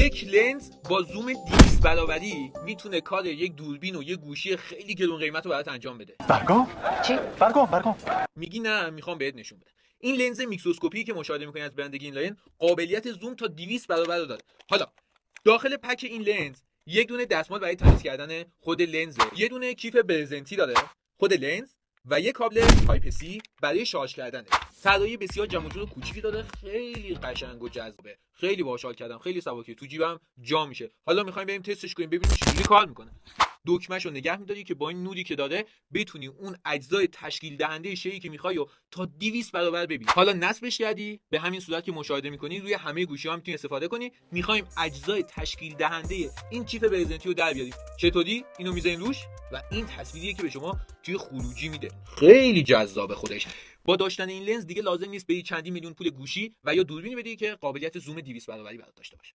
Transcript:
یک لنز با زوم 200 برابری میتونه کار یک دوربین و یک گوشی خیلی گرون قیمت رو برات انجام بده. برگام؟ چی؟ برگام میگی نه، میخوام بهت نشون بدم. این لنز میکروسکوپی که مشاهده میکنی از برند گرینلاین قابلیت زوم تا 200 برابر رو داره. حالا داخل پک این لنز یک دونه دستمال برای تمیز کردن خود لنز، یه دونه کیف برزنتی داره خود لنز و یه کابل تایپ سی برای شارژ کردنه. طراحی بسیار جمع و جور و کوچیکی داره، خیلی قشنگ و جذابه، خیلی باحال کردم، خیلی سبکه، تو جیبم جا میشه. حالا میخوایم بریم تستش کنیم ببینیم چجوری کار میکنه. دکمه‌شو نگه می‌داری که با این نوری که داره بتونی اون اجزای تشکیل دهنده شیئی که می‌خوای و تا 200 برابر ببینی. حالا نصبش کردی، به همین صورت که مشاهده می‌کنی روی همه گوشی‌ها می‌تونی استفاده کنی. می‌خوایم اجزای تشکیل دهنده این چیپ برزنتی رو در بیاریم. چطوری؟ اینو می‌ذاریم روش و این تصویریه که به شما توی خروجی میده. خیلی جذابه خودش. با داشتن این لنز دیگه لازم نیست بری چندین میلیون پول گوشی و یا دوربینی بدی که قابلیت زوم 200 برابری برات داشته باشه.